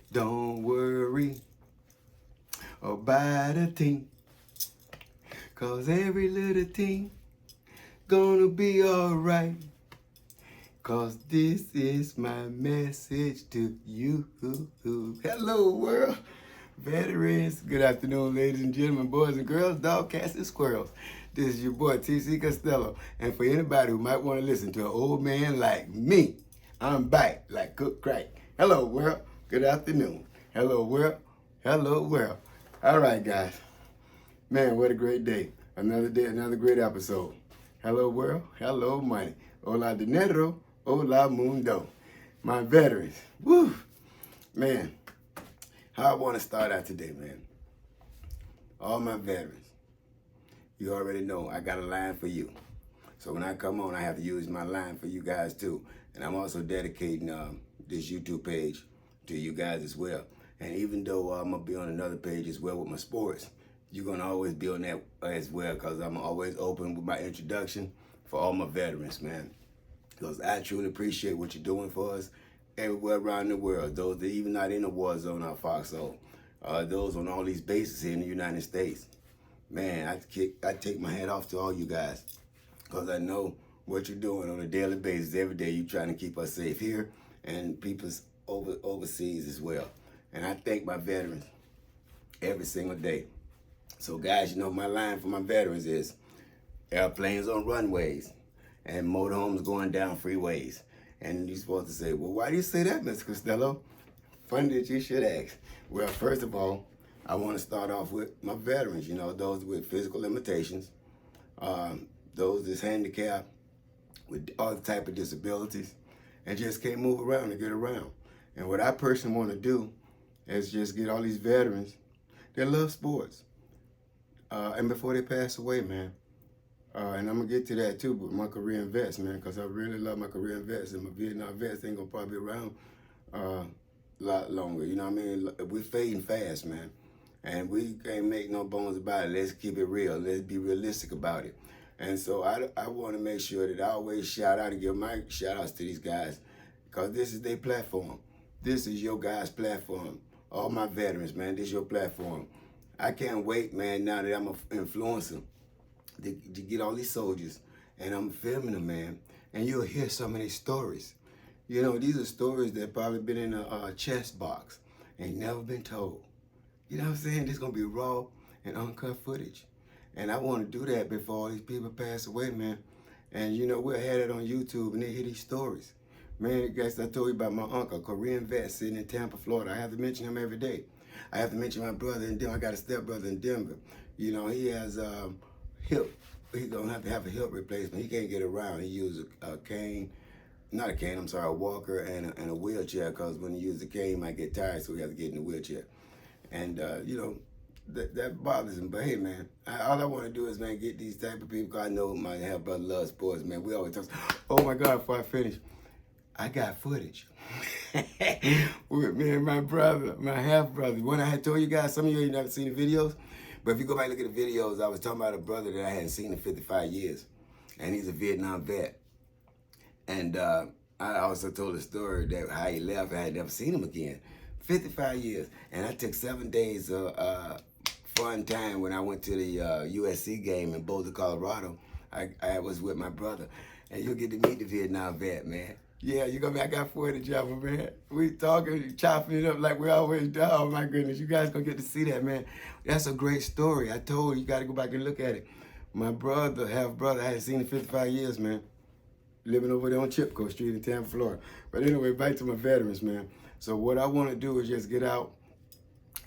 Don't worry about a thing, 'cause every little thing gonna be alright. 'Cause this is my message to you. Hello, world. Veterans, good afternoon, ladies and gentlemen, boys and girls, dog, cats, and squirrels. This is your boy, TC Costello. And for anybody who might want to listen to an old man like me, I'm back like cook crack. Hello, world. Good afternoon. Hello, world. Hello, world. All right, guys. Man, what a great day. Another day, another great episode. Hello, world. Hello, money. Hola, dinero. Hola, mundo. My veterans. Woo. Man, how I want to start out today, man. All my veterans, you already know I got a line for you. So when I come on, I have to use my line for you guys too. And I'm also dedicating this YouTube page to you guys as well. And even though I'm going to be on another page as well with my sports, you're going to always be on that as well, because I'm always open with my introduction for all my veterans, man. Because I truly appreciate what you're doing for us everywhere around the world. Those that even not in the war zone or foxhole, those on all these bases here in the United States. Man, I take my hat off to all you guys, because I know what you're doing on a daily basis. Every day you're trying to keep us safe here and people's overseas as well. And I thank my veterans every single day. So guys, you know my line for my veterans is airplanes on runways and motorhomes going down freeways. And you're supposed to say, well, why do you say that, Mr. Costello? Funny that you should ask. Well, first of all, I want to start off with my veterans, you know, those with physical limitations, those that's handicapped with all type of disabilities and just can't move around and get around. And what I personally want to do is just get all these veterans that love sports. And before they pass away, man, and I'm going to get to that too, but my Korean vets, man, because I really love my Korean vets, and my Vietnam vets ain't going to probably be around a lot longer. You know what I mean? We're fading fast, man. And we can't make no bones about it. Let's keep it real. Let's be realistic about it. And so I want to make sure that I always shout out and give my shout outs to these guys, because this is their platform. This is your guys' platform. All my veterans, man, this is your platform. I can't wait, man, now that I'm an influencer, to get all these soldiers, and I'm filming them, man, and you'll hear so many stories. You know, these are stories that probably been in a chest box and never been told. You know what I'm saying? This is going to be raw and uncut footage. And I want to do that before all these people pass away, man. And, you know, we'll have it on YouTube and they hear these stories. Man, I guess I told you about my uncle, Korean vet sitting in Tampa, Florida. I have to mention him every day. I have to mention my brother in Denver. I got a stepbrother in Denver. You know, he has hip. He's going to have a hip replacement. He can't get around. He uses a cane. Not a cane, I'm sorry, a walker and a wheelchair, because when he uses a cane, he might get tired, so he has to get in the wheelchair. And, you know, that bothers him. But, hey, man, all I want to do is, man, get these type of people, because I know my half-brother loves sports, man. We always talk, oh, my God, before I finish, I got footage with me and my brother, my half-brother. When I had told you guys, some of you ain't never seen the videos, but if you go back and look at the videos, I was talking about a brother that I hadn't seen in 55 years, and he's a Vietnam vet. And I also told a story that how he left, I had never seen him again. 55 years. And I took 7 days of fun time when I went to the USC game in Boulder, Colorado. I was with my brother. And you'll get to meet the Vietnam vet, man. Yeah, you're going to be, I got footage of him, man. We talking, chopping it up like we always do. Oh, my goodness. You guys going to get to see that, man. That's a great story. I told you, you got to go back and look at it. My brother, half-brother, I hadn't seen him in 55 years, man. Living over there on Chipco Street in Tampa, Florida. But anyway, back to my veterans, man. So what I want to do is just get out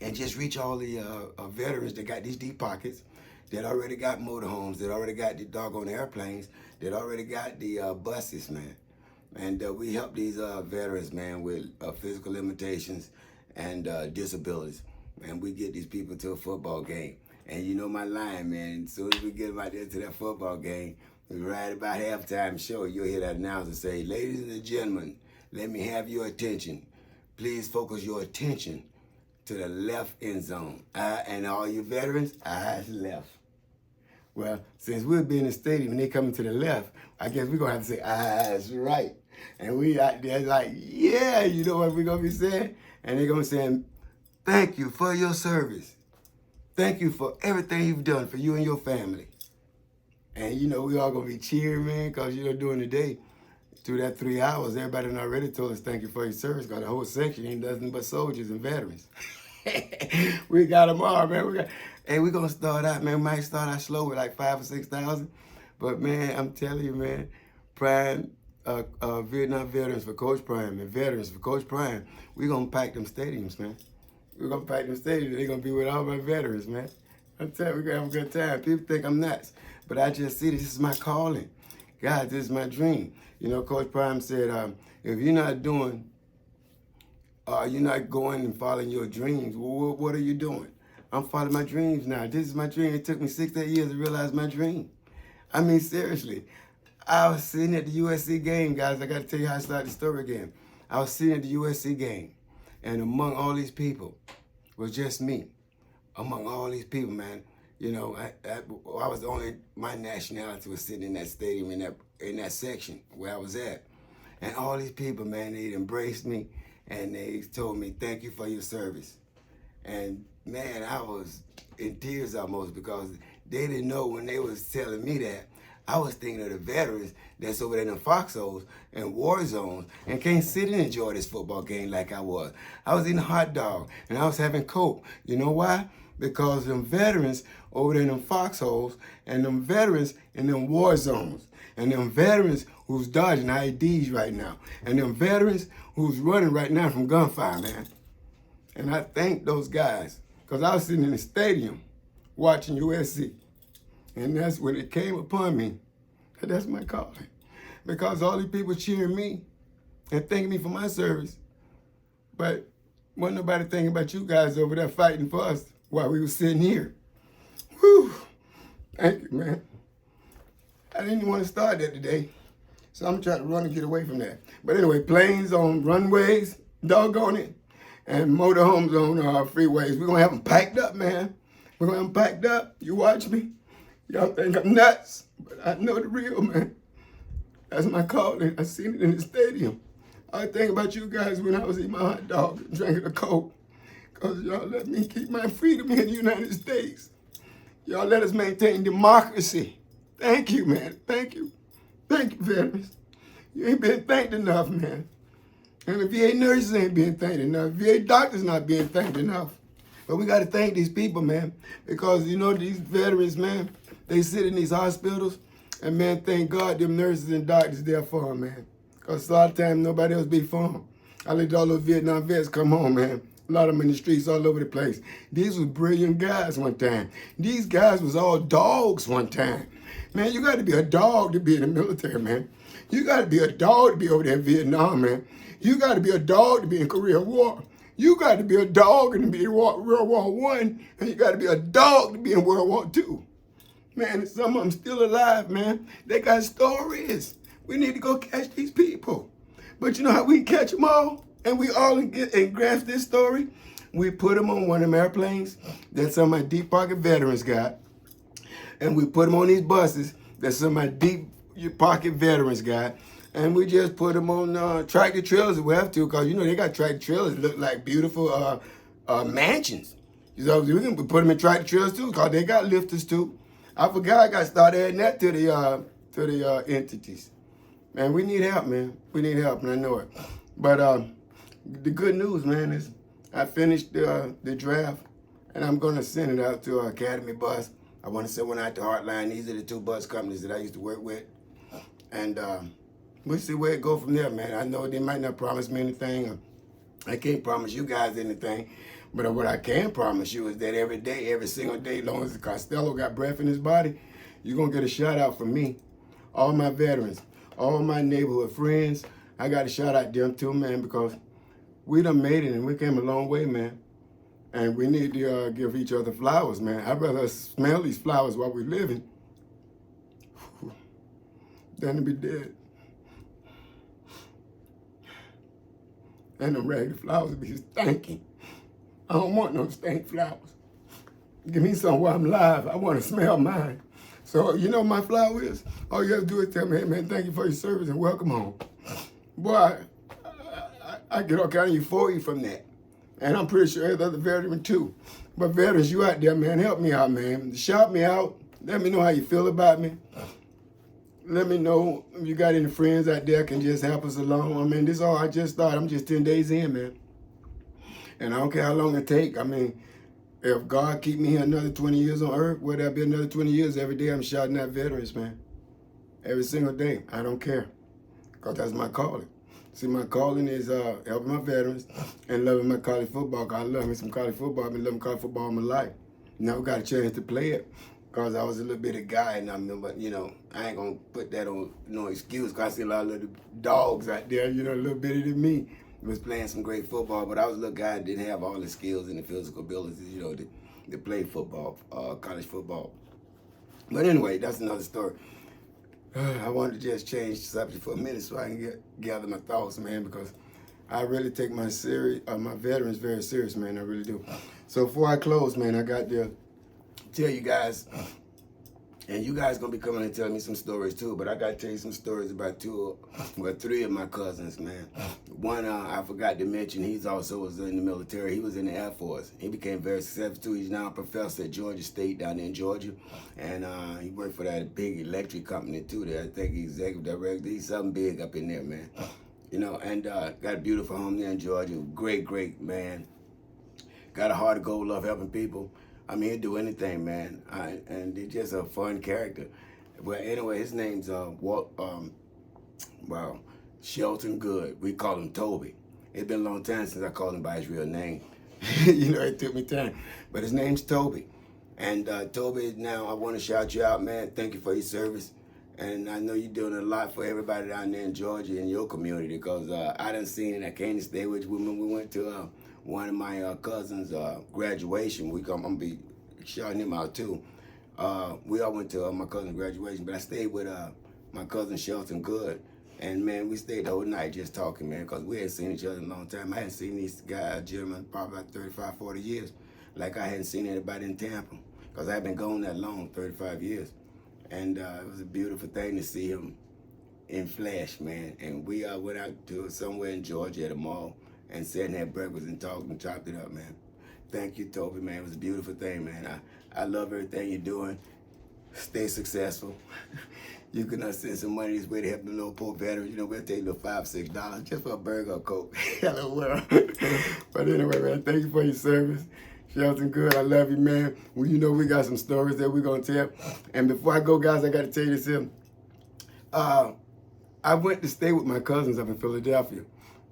and just reach all the veterans that got these deep pockets, that already got motorhomes, that already got the doggone airplanes, that already got the buses, man. And we help these veterans, man, with physical limitations and disabilities. And we get these people to a football game. And you know my line, man, as soon as we get them out there to that football game, right about halftime show, you'll hear that announcer say, ladies and gentlemen, let me have your attention. Please focus your attention to the left end zone. And all you veterans, eyes left. Well, since we'll be in the stadium and they coming to the left, I guess we're going to have to say eyes right. And we out there like, yeah, you know what we're going to be saying? And they're going to say, thank you for your service. Thank you for everything you've done for you and your family. And, you know, we all going to be cheering, man, because, you know, during the day, through that 3 hours, everybody done already told us thank you for your service, because the whole section ain't nothing but soldiers and veterans. We got them all, man. Hey, we're going to start out, man. We might start out slow with like 5,000 or 6,000. But, man, I'm telling you, man, Prime, Vietnam Veterans for Coach Prime and Veterans for Coach Prime, we're going to pack them stadiums, man. We're going to pack them stadiums. They're going to be with all my veterans, man. I'm telling you, we're going to have a good time. People think I'm nuts, but I just see this is my calling. God, this is my dream. You know, Coach Prime said, if you're not doing, you're not going and following your dreams, well, what are you doing? I'm following my dreams now. This is my dream. It took me 6 to 8 years to realize my dream. I mean, seriously. I was sitting at the USC game, guys. I got to tell you how I started the story again. I was sitting at the USC game, and among all these people was just me. Among all these people, man, you know, I was the only, my nationality was sitting in that stadium, in that section where I was at. And all these people, man, they embraced me, and they told me, thank you for your service. And, man, I was in tears almost, because they didn't know when they was telling me that. I was thinking of the veterans that's over there in the foxholes and war zones and can't sit and enjoy this football game like I was. I was eating a hot dog and I was having Coke. You know why? Because them veterans over there in them foxholes and them veterans in them war zones and them veterans who's dodging IEDs right now and them veterans who's running right now from gunfire, man. And I thank those guys, because I was sitting in the stadium watching USC. And that's when it came upon me. That's my calling. Because all these people cheering me and thanking me for my service. But wasn't nobody thinking about you guys over there fighting for us while we were sitting here. Whew. Thank you, man. I didn't even want to start that today. So I'm trying to run and get away from that. But anyway, planes on runways, doggone it, and motorhomes on freeways. We're going to have them packed up, man. We're going to have them packed up. You watch me. Y'all think I'm nuts, but I know the real, man. That's my calling. I seen it in the stadium. I think about you guys when I was eating my hot dog and drinking a Coke, because y'all let me keep my freedom here in the United States. Y'all let us maintain democracy. Thank you, man. Thank you. Thank you, veterans. You ain't been thanked enough, man. And the VA nurses ain't being thanked enough. VA doctors not being thanked enough. But we got to thank these people, man, because, you know, these veterans, man, they sit in these hospitals, and, man, thank God them nurses and doctors there for them, man. Because a lot of times nobody else be for them. I let all those Vietnam vets come home, man. A lot of them in the streets all over the place. These was brilliant guys one time. These guys was all dogs one time. Man, you got to be a dog to be in the military, man. You got to be a dog to be over there in Vietnam, man. You got to be a dog to be in Korean War. You got to be a dog and be in World War I, and you got to be a dog to be in World War II. Man, some of them still alive, man. They got stories. We need to go catch these people. But you know how we catch them all? And we all get and grasp this story? We put them on one of them airplanes that some of my deep pocket veterans got. And we put them on these buses that some of my deep pocket veterans got. And we just put them on tractor trailers if we have to, because, you know, they got tractor trailers that look like beautiful mansions. So we can put them in tractor trailers, too, because they got lifters, too. I forgot I got to start adding that to the entities. Man, we need help, man. We need help, and I know it. But the good news, man, is I finished the draft, and I'm going to send it out to Academy Bus. I want to send one out to Heartline. These are the 2 bus companies that I used to work with. And we'll see where it go from there, man. I know they might not promise me anything. I can't promise you guys anything. But what I can promise you is that every day, every single day, as long as Costello got breath in his body, you're going to get a shout out from me. All my veterans, all my neighborhood friends, I got to shout out them too, man, because we done made it and we came a long way, man. And we need to give each other flowers, man. I'd rather smell these flowers while we're living than to be dead. And the ragged flowers be stinking. I don't want no stank flowers. Give me some while I'm alive. I want to smell mine. So, you know my flower is? All you have to do is tell me, hey, man, thank you for your service and welcome home. Boy, I get all kind of euphoria from that. And I'm pretty sure there's other veterans too. But veterans, you out there, man, help me out, man. Shout me out. Let me know how you feel about me. Let me know if you got any friends out there can just help us along. I mean, this is all I just started. I'm just 10 days in, man. And I don't care how long it take. I mean, if God keep me here another 20 years on earth, will there be another 20 years? Every day I'm shouting at veterans, man. Every single day. I don't care. Because that's my calling. See, my calling is helping my veterans and loving my college football. Cause I love me some college football. I've been loving college football all my life. Never got a chance to play it because I was a little bitty guy. And I remember, you know, I ain't going to put that on no excuse because I see a lot of little dogs out there, you know, a little bitty than me. Was playing some great football, but I was a little guy that didn't have all the skills and the physical abilities, you know, to play football, college football. But anyway, that's another story. I wanted to just change the subject for a minute so I can gather my thoughts, man, because I really take my veterans very serious, man. I really do. So before I close, man, I got to tell you guys, and you guys gonna be coming and telling me some stories too, but I gotta tell you some stories about three of my cousins, man. One, I forgot to mention, he's also was in the military. He was in the Air Force. He became very successful too. He's now a professor at Georgia State down there in Georgia. And he worked for that big electric company too there. I think he's executive director. He's something big up in there, man. You know, and got a beautiful home there in Georgia. Great, great man. Got a heart of gold, love helping people. I mean, he'd do anything, man. And he's just a fun character. Well, anyway, his name's Shelton Good. We call him Toby. It's been a long time since I called him by his real name. You know, it took me time. But his name's Toby. And Toby, now I want to shout you out, man. Thank you for your service. And I know you're doing a lot for everybody down there in Georgia in your community because I done seen it. I came to stay with you when we went to one of my cousins' graduation. I'm going to be shouting him out too. We all went to my cousin's graduation, but I stayed with my cousin Shelton Good. And man, we stayed the whole night just talking, man, because we hadn't seen each other in a long time. I hadn't seen these guys, gentlemen, probably about 35, 40 years, like I hadn't seen anybody in Tampa, because I had been gone that long, 35 years. And it was a beautiful thing to see him in flesh, man. And we went out to somewhere in Georgia at a mall and sat and had breakfast and talked and chopped it up, man. Thank you, Toby, man. It was a beautiful thing, man. I love everything you're doing. Stay successful. You can send some money this way to help the little poor veterans. You know, we'll take a little $5, $6 just for a burger or Coke. Hello, world. But anyway, man, thank you for your service. Shelton Good, I love you, man. Well, you know we got some stories that we're going to tell. And before I go, guys, I got to tell you this here. I went to stay with my cousins up in Philadelphia.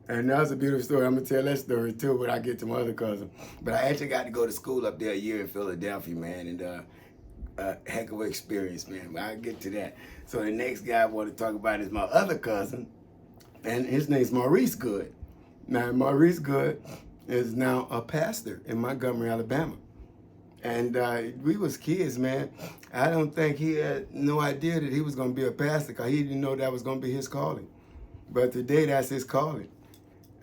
And that was a beautiful story. I'm going to tell that story, too, when I get to my other cousin. But I actually got to go to school up there a year in Philadelphia, man. And heck of an experience, man. But I'll get to that. So the next guy I want to talk about is my other cousin. And his name's Maurice Good. Now, Maurice Good is now a pastor in Montgomery, Alabama. And we was kids, man. I don't think he had no idea that he was going to be a pastor because he didn't know that was going to be his calling. But today, that's his calling.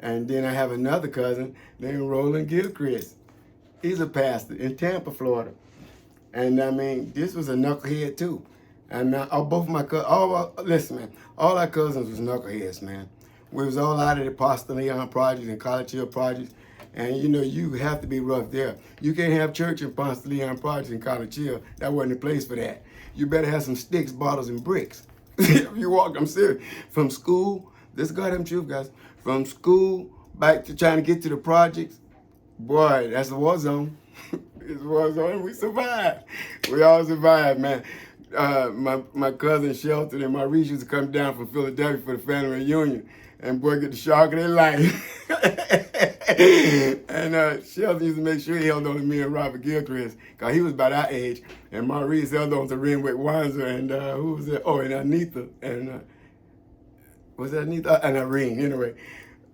And then I have another cousin named Roland Gilchrist. He's a pastor in Tampa, Florida. And I mean, this was a knucklehead too. And both my cousins, listen, man, all our cousins was knuckleheads, man. We was all out of the Pastor Leon projects and College Hill projects. And you know, you have to be rough there. You can't have church in Pastor Leon projects and College Hill. That wasn't the place for that. You better have some sticks, bottles, and bricks. If you walk, I'm serious. From school, this is goddamn truth, guys. From school back to trying to get to the projects, boy, that's a war zone. It's a war zone. We survived. We all survived, man. My cousin Shelton and Maurice used to come down from Philadelphia for the family reunion, and boy, get the shock of their life. And Shelton used to make sure he held on to me and Robert Gilchrist, because he was about our age, and Maurice held on to Renwick Wanzer, and who was that? Oh, and Anita, and was that Anita? And Irene, anyway.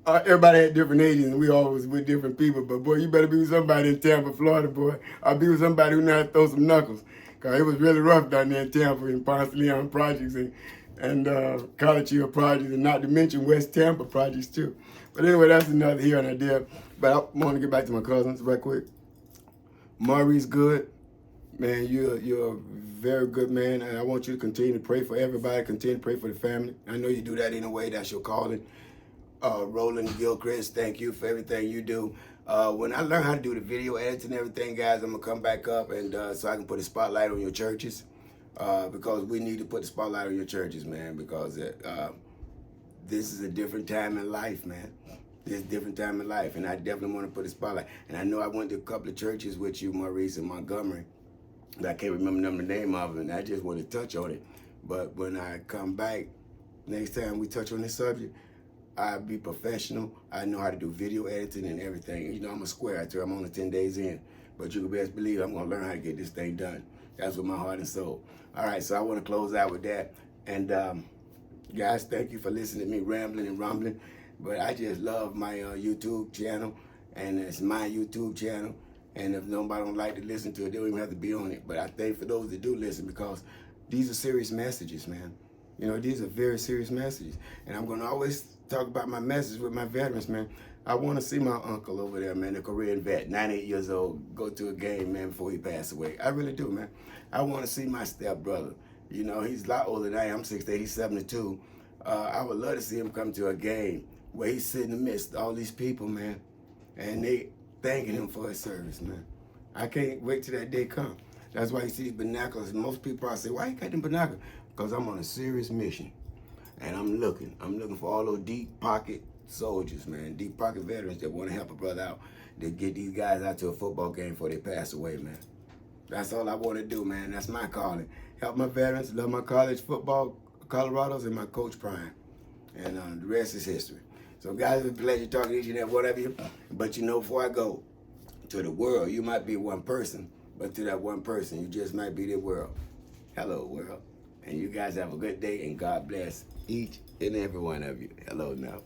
Everybody had different ages, and we always with different people, but boy, you better be with somebody in Tampa, Florida, boy. I'll be with somebody who know how to throw some knuckles, because it was really rough down there in Tampa in Ponce Leon projects and College Hill projects, and not to mention West Tampa projects too. But anyway, that's another here and a there. But I want to get back to my cousins right quick. Maurice Good, man, you're a very good man, and I want you to continue to pray for everybody, continue to pray for the family. I know you do that in a way, that's your calling. Roland Gilchrist, thank you for everything you do. When I learn how to do the video editing and everything, guys, I'm gonna come back up and so I can put a spotlight on your churches, because we need to put the spotlight on your churches, man, because this is a different time in life, man. This is a different time in life, and I definitely want to put a spotlight. And I know I went to a couple of churches with you, Maurice and Montgomery, but I can't remember the name of it, and I just want to touch on it. But when I come back, next time we touch on this subject, I'll be professional. I know how to do video editing and everything. You know, I'm a square. I tell you, I'm only 10 days in. But you can best believe I'm going to learn how to get this thing done. That's with my heart and soul. All right, so I want to close out with that. And guys, thank you for listening to me rambling and rumbling. But I just love my YouTube channel. And it's my YouTube channel. And if nobody don't like to listen to it, they don't even have to be on it. But I thank for those that do listen, because these are serious messages, man. You know, these are very serious messages. And I'm going to always talk about my message with my veterans, man. I want to see my uncle over there, man, the Korean vet, 98 years old, go to a game, man, before he passed away. I really do, man. I want to see my stepbrother. You know, he's a lot older than I am. I'm 68, he's 72. I would love to see him come to a game where he's sitting in the midst of all these people, man, and they thanking him for his service, man. I can't wait till that day come. That's why you see these binoculars. Most people probably say, why you got them binoculars? Because I'm on a serious mission. And I'm looking for all those deep pocket soldiers, man, deep pocket veterans that want to help a brother out, to get these guys out to a football game before they pass away, man. That's all I want to do, man. That's my calling. Help my veterans, love my college football, Colorados, and my coach prime. And the rest is history. So, guys, it's a pleasure talking to each and every one of you. But you know, before I go, to the world, you might be one person, but to that one person, you just might be the world. Hello, world. And you guys have a good day, and God bless each and every one of you. Hello now.